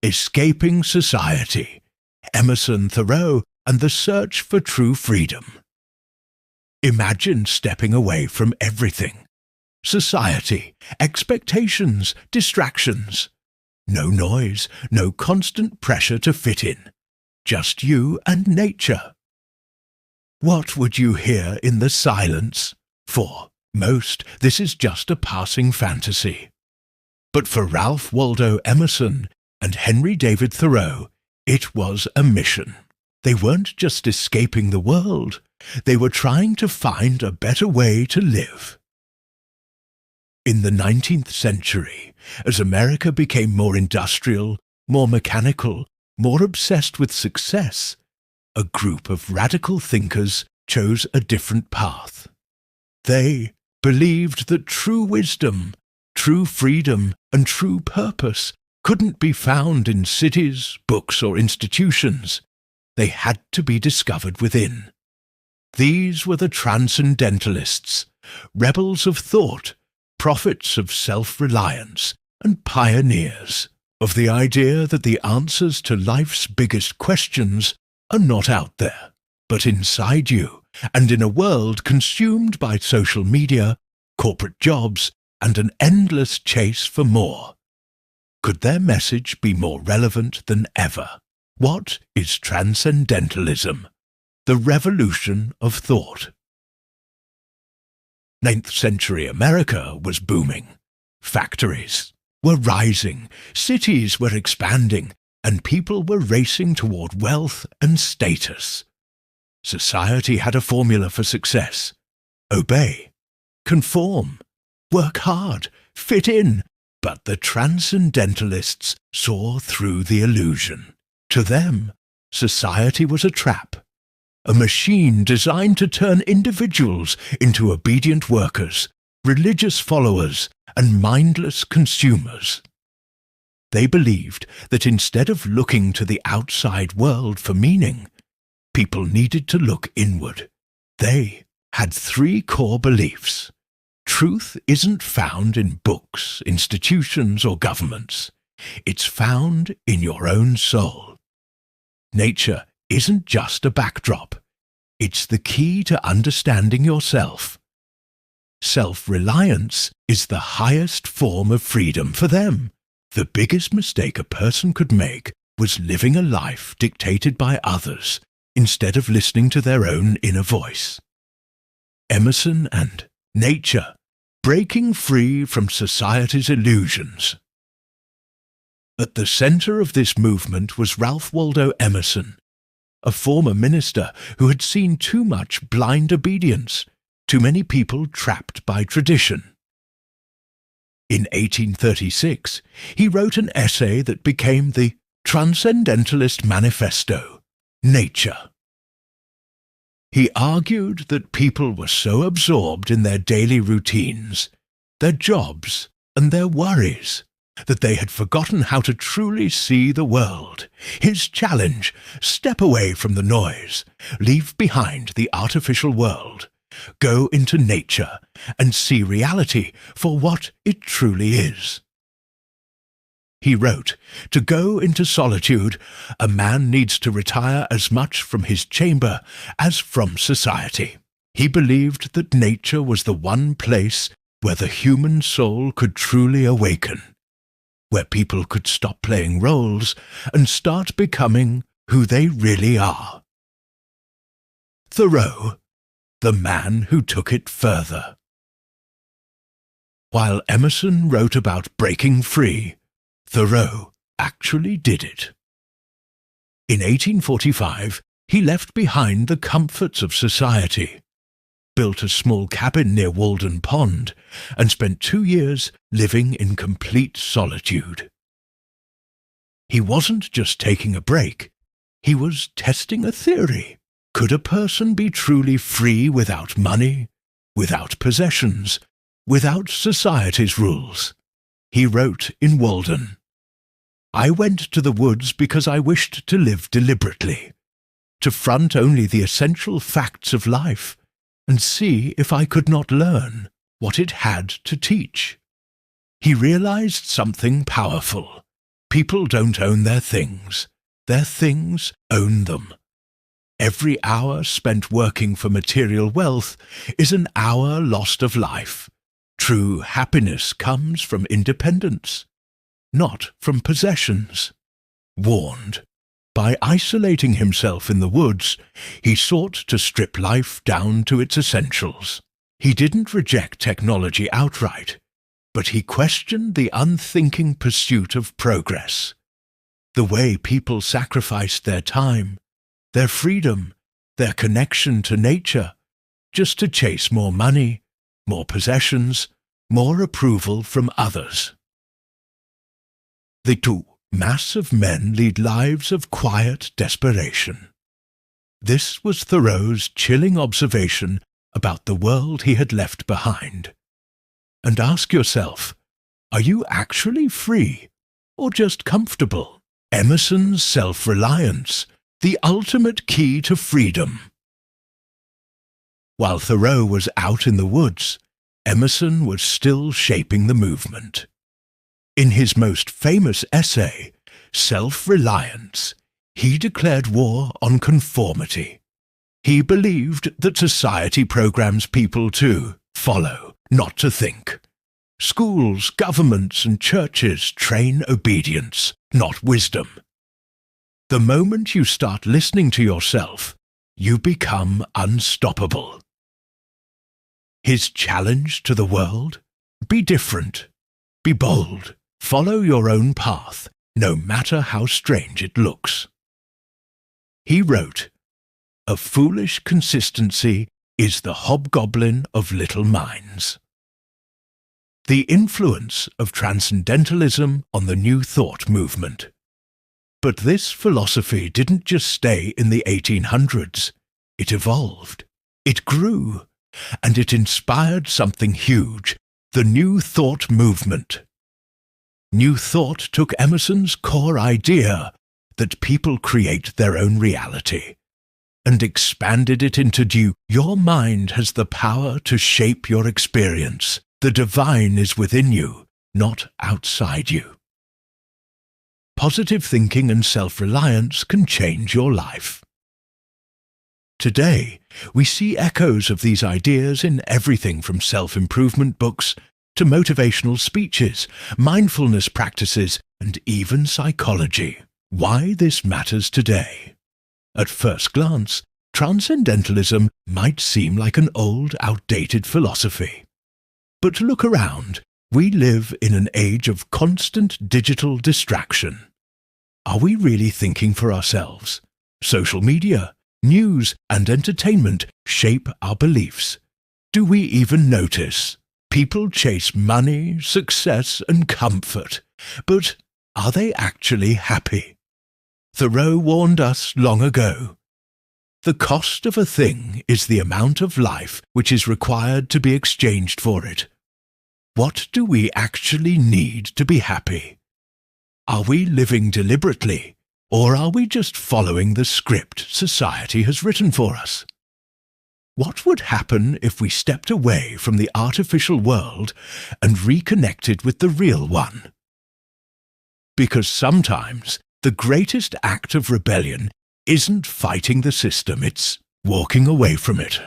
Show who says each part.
Speaker 1: Escaping Society, Emerson, Thoreau, and the Search for True Freedom. Imagine stepping away from everything. Society, expectations, distractions. No noise, no constant pressure to fit in. Just you and nature. What would you hear in the silence? For most, this is just a passing fantasy. But for Ralph Waldo Emerson and Henry David Thoreau, it was a mission. They weren't just escaping the world, they were trying to find a better way to live. In the 19th century, as America became more industrial, more mechanical, more obsessed with success, a group of radical thinkers chose a different path. They believed that true wisdom, true freedom, and true purpose couldn't be found in cities, books, or institutions. They had to be discovered within. These were the Transcendentalists, rebels of thought, prophets of self-reliance, and pioneers of the idea that the answers to life's biggest questions are not out there, but inside you, and in a world consumed by social media, corporate jobs, and an endless chase for more. Could their message be more relevant than ever? What is Transcendentalism? The revolution of thought. 9th century America was booming. Factories were rising, cities were expanding, and people were racing toward wealth and status. Society had a formula for success. Obey, conform, work hard, fit in. But the Transcendentalists saw through the illusion. To them, society was a trap, a machine designed to turn individuals into obedient workers, religious followers, and mindless consumers. They believed that instead of looking to the outside world for meaning, people needed to look inward. They had 3 core beliefs. Truth isn't found in books, institutions, or governments. It's found in your own soul. Nature isn't just a backdrop. It's the key to understanding yourself. Self-reliance is the highest form of freedom for them. The biggest mistake a person could make was living a life dictated by others instead of listening to their own inner voice. Emerson and nature, breaking free from society's illusions. At the center of this movement was Ralph Waldo Emerson, a former minister who had seen too much blind obedience, too many people trapped by tradition. In 1836, he wrote an essay that became the Transcendentalist Manifesto, Nature. He argued that people were so absorbed in their daily routines, their jobs, and their worries, that they had forgotten how to truly see the world. His challenge: step away from the noise, leave behind the artificial world, go into nature, and see reality for what it truly is. He wrote, "To go into solitude, a man needs to retire as much from his chamber as from society." He believed that nature was the one place where the human soul could truly awaken, where people could stop playing roles and start becoming who they really are. Thoreau, the man who took it further. While Emerson wrote about breaking free, Thoreau actually did it. In 1845, he left behind the comforts of society, built a small cabin near Walden Pond, and spent 2 years living in complete solitude. He wasn't just taking a break, he was testing a theory. Could a person be truly free without money, without possessions, without society's rules? He wrote in Walden, "I went to the woods because I wished to live deliberately, to front only the essential facts of life, and see if I could not learn what it had to teach." He realized something powerful. People don't own their things own them. Every hour spent working for material wealth is an hour lost of life. True happiness comes from independence, not from possessions. Warned, by isolating himself in the woods, he sought to strip life down to its essentials. He didn't reject technology outright, but he questioned the unthinking pursuit of progress. The way people sacrificed their time, their freedom, their connection to nature, just to chase more money, more possessions, more approval from others. The two mass of men lead lives of quiet desperation. This was Thoreau's chilling observation about the world he had left behind. And ask yourself, are you actually free or just comfortable? Emerson's self-reliance, the ultimate key to freedom. While Thoreau was out in the woods, Emerson was still shaping the movement. In his most famous essay, Self-Reliance, he declared war on conformity. He believed that society programs people to follow, not to think. Schools, governments, and churches train obedience, not wisdom. The moment you start listening to yourself, you become unstoppable. His challenge to the world? Be different. Be bold. Follow your own path, no matter how strange it looks. He wrote, "A foolish consistency is the hobgoblin of little minds." The influence of Transcendentalism on the New Thought movement. But this philosophy didn't just stay in the 1800s. It evolved, it grew, and it inspired something huge, the New Thought movement. New Thought took Emerson's core idea that people create their own reality and expanded it into your mind has the power to shape your experience. The divine is within you, not outside you. Positive thinking and self-reliance can change your life. Today, we see echoes of these ideas in everything from self-improvement books to motivational speeches, mindfulness practices, and even psychology. Why this matters today. At first glance, Transcendentalism might seem like an old, outdated philosophy. But look around. We live in an age of constant digital distraction. Are we really thinking for ourselves? Social media, news, and entertainment shape our beliefs. Do we even notice? People chase money, success, and comfort. But are they actually happy? Thoreau warned us long ago. The cost of a thing is the amount of life which is required to be exchanged for it. What do we actually need to be happy? Are we living deliberately, or are we just following the script society has written for us? What would happen if we stepped away from the artificial world and reconnected with the real one? Because sometimes the greatest act of rebellion isn't fighting the system, it's walking away from it.